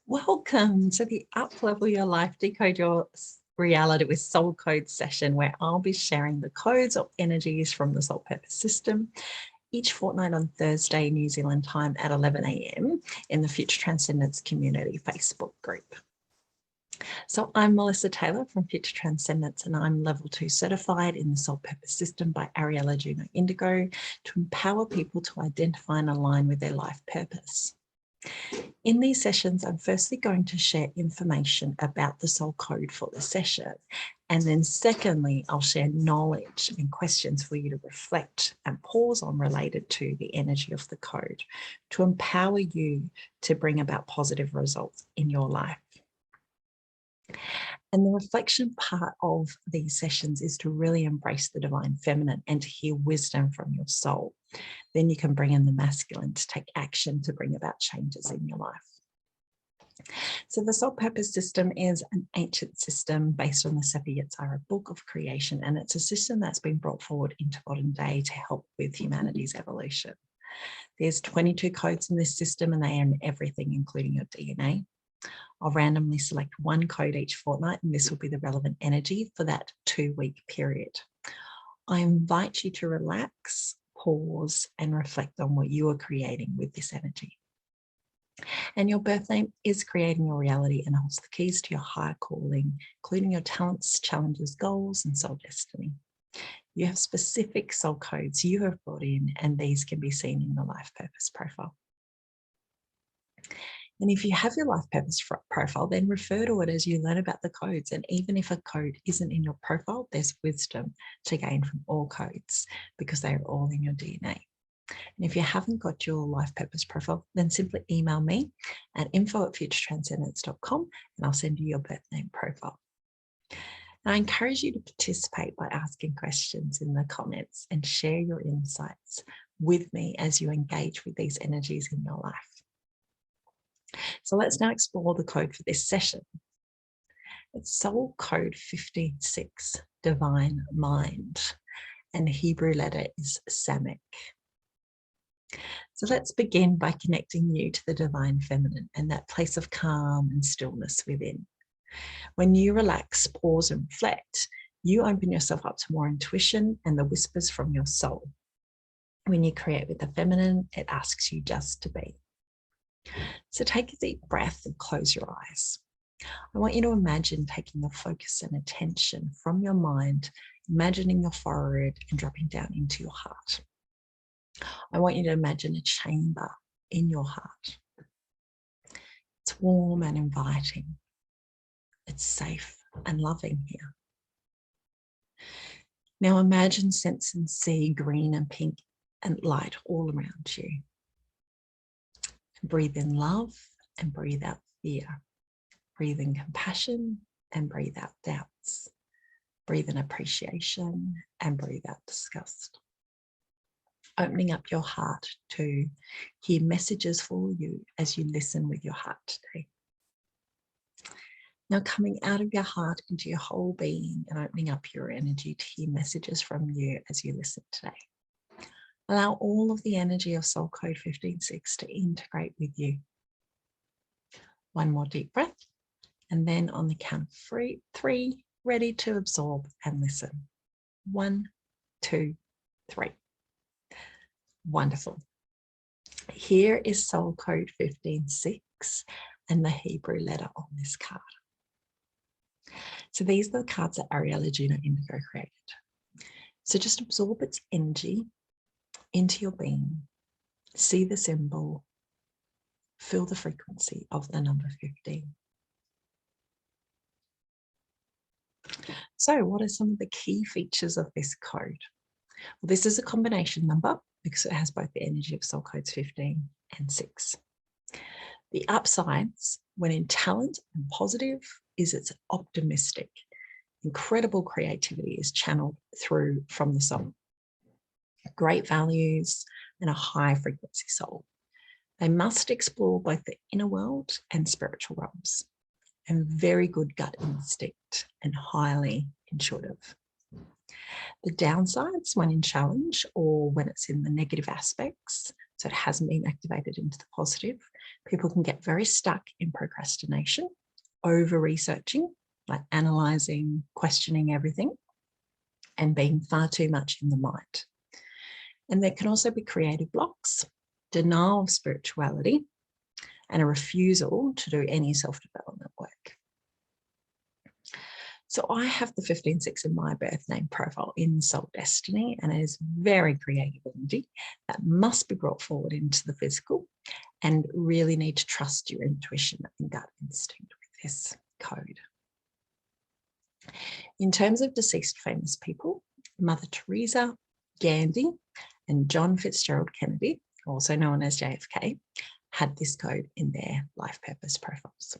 Welcome to the Uplevel Your Life, Decode Your Reality with Soul Code session, where I'll be sharing the codes or energies from the Soul Purpose System each fortnight on Thursday, New Zealand time at 11 a.m. in the Future Transcendence Community Facebook group. So I'm Melissa Taylor from Future Transcendence, and I'm level 2 certified in the Soul Purpose System by Ariella Juno Indigo to empower people to identify and align with their life purpose. In these sessions, I'm firstly going to share information about the soul code for the session. And then secondly, I'll share knowledge and questions for you to reflect and pause on related to the energy of the code to empower you to bring about positive results in your life. And the reflection part of these sessions is to really embrace the divine feminine and to hear wisdom from your soul. Then you can bring in the masculine to take action to bring about changes in your life. So the Soul Purpose System is an ancient system based on the Sefer Yetzirah book of creation, and it's a system that's been brought forward into modern day to help with humanity's evolution. There's 22 codes in this system, and they are in everything, including your DNA. I'll randomly select one code each fortnight, and this will be the relevant energy for that 2-week period. I invite you to relax, pause, and reflect on what you are creating with this energy. And your birth name is creating your reality and holds the keys to your higher calling, including your talents, challenges, goals, and soul destiny. You have specific soul codes you have brought in, and these can be seen in your life purpose profile. And if you have your life purpose profile, then refer to it as you learn about the codes. And even if a code isn't in your profile, there's wisdom to gain from all codes because they are all in your DNA. And if you haven't got your life purpose profile, then simply email me at info@futuretranscendence.com and I'll send you your birth name profile. And I encourage you to participate by asking questions in the comments and share your insights with me as you engage with these energies in your life. So let's now explore the code for this session. It's Soul Code 156, Divine Mind, and the Hebrew letter is Samek. So let's begin by connecting you to the divine feminine and that place of calm and stillness within. When you relax, pause, and reflect, you open yourself up to more intuition and the whispers from your soul. When you create with the feminine, it asks you just to be. So take a deep breath and close your eyes. I want you to imagine taking your focus and attention from your mind, imagining your forehead and dropping down into your heart. I want you to imagine a chamber in your heart. It's warm and inviting. It's safe and loving here. Now imagine, sense and see green and pink and light all around you. Breathe in love and breathe out fear. Breathe in compassion and breathe out doubts. Breathe in appreciation and breathe out disgust. Opening up your heart to hear messages for you as you listen with your heart today. Now coming out of your heart into your whole being and opening up your energy to hear messages from you as you listen today. Allow all of the energy of Soul Code 156 to integrate with you. One more deep breath, and then on the count of 3, ready to absorb and listen. 1, 2, 3. Wonderful. Here is Soul Code 156 and the Hebrew letter on this card. So these are the cards that Ariella Juno Indigo created. So just absorb its energy into your being, see the symbol, feel the frequency of the number 15. So what are some of the key features of this code? Well, this is a combination number because it has both the energy of soul codes 15 and 6. The upsides, when in talent and positive, is it's optimistic. Incredible creativity is channeled through from the soul. Great values and a high frequency soul. They must explore both the inner world and spiritual realms, and very good gut instinct and highly intuitive. The downsides, when in challenge or when it's in the negative aspects, so it hasn't been activated into the positive. People can get very stuck in procrastination, over-researching, like analysing, questioning everything, and being far too much in the mind. And there can also be creative blocks, denial of spirituality, and a refusal to do any self-development work. So I have the 15-6 in my birth name profile in Soul Destiny, and it is very creative energy that must be brought forward into the physical, and really need to trust your intuition and gut instinct with this code. In terms of deceased famous people, Mother Teresa, Gandhi, and John Fitzgerald Kennedy, also known as JFK, had this code in their life purpose profiles.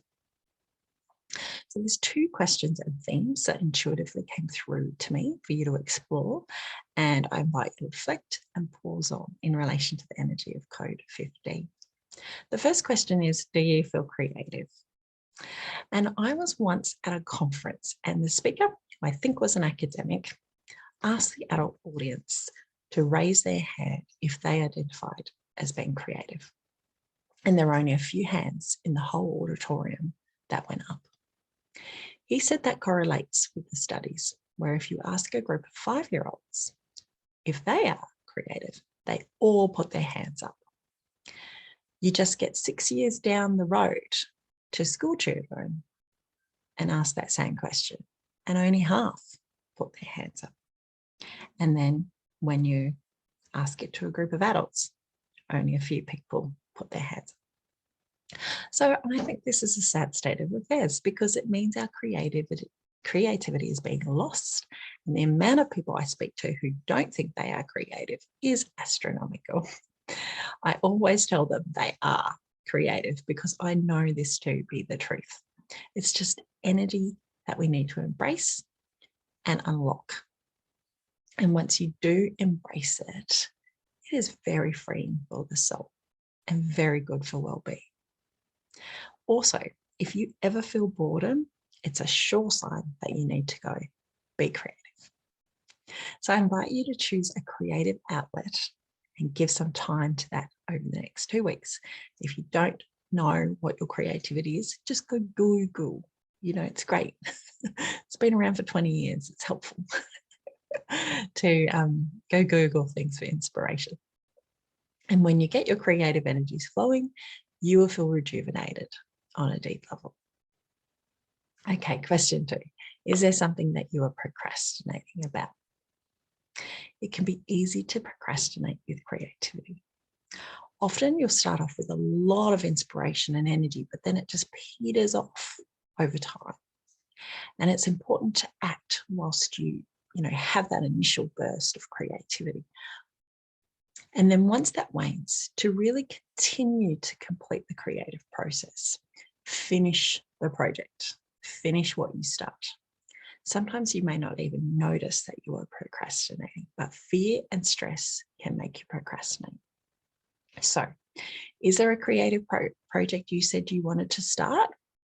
So there's 2 questions and themes that intuitively came through to me for you to explore, and I invite you to reflect and pause on in relation to the energy of code 15. The first question is, do you feel creative? And I was once at a conference, and the speaker, who I think was an academic, asked the adult audience to raise their hand if they identified as being creative. And there were only a few hands in the whole auditorium that went up. He said that correlates with the studies, where if you ask a group of 5-year-olds if they are creative, they all put their hands up. You just get 6 years down the road to school children and ask that same question, and only half put their hands up. And then when you ask it to a group of adults, only a few people put their hands up. So I think this is a sad state of affairs, because it means our creativity is being lost, and the amount of people I speak to who don't think they are creative is astronomical. I always tell them they are creative, because I know this to be the truth. It's just energy that we need to embrace and unlock. And once you do embrace it, it is very freeing for the soul and very good for well-being. Also, if you ever feel boredom, it's a sure sign that you need to go be creative. So I invite you to choose a creative outlet and give some time to that over the next 2 weeks. If you don't know what your creativity is, just go Google. You know, it's great. It's been around for 20 years. It's helpful to go Google things for inspiration. And when you get your creative energies flowing, you will feel rejuvenated on a deep level. Okay, question 2. Is there something that you are procrastinating about? It can be easy to procrastinate with creativity. Often you'll start off with a lot of inspiration and energy, but then it just peters off over time. And it's important to act whilst you have that initial burst of creativity. And then once that wanes, to really continue to complete the creative process, finish the project, finish what you start. Sometimes you may not even notice that you are procrastinating, but fear and stress can make you procrastinate. So, is there a creative project you said you wanted to start,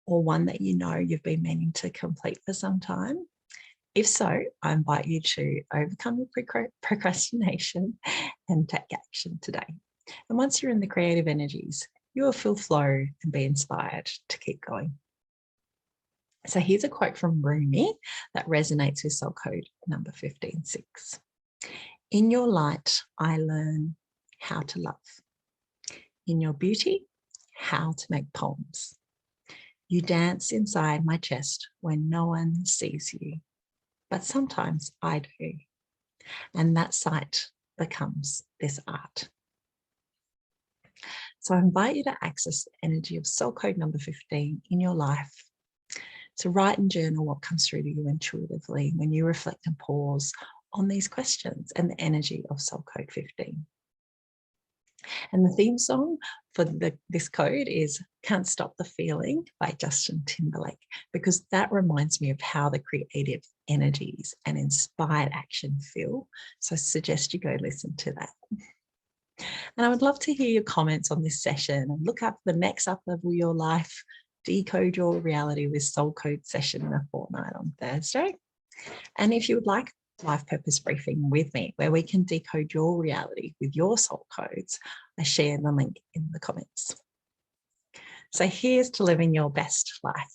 or one that you know you've been meaning to complete for some time? If so, I invite you to overcome your procrastination and take action today. And once you're in the creative energies, you will feel flow and be inspired to keep going. So here's a quote from Rumi that resonates with soul code number 15-6. In your light, I learn how to love. In your beauty, how to make poems. You dance inside my chest when no one sees you. But sometimes I do. And that sight becomes this art. So I invite you to access the energy of soul code number 15 in your life. To write and journal what comes through to you intuitively when you reflect and pause on these questions and the energy of soul code 15. And the theme song for this code is Can't Stop the Feeling by Justin Timberlake, because that reminds me of how the creative energies and inspired action feel. So I suggest you go listen to that. And I would love to hear your comments on this session, and look up the next Uplevel Your Life, Decode Your Reality with Soul Code session in a fortnight on Thursday. And if you would like life purpose briefing with me, where we can decode your reality with your soul codes, I share the link in the comments. So here's to living your best life.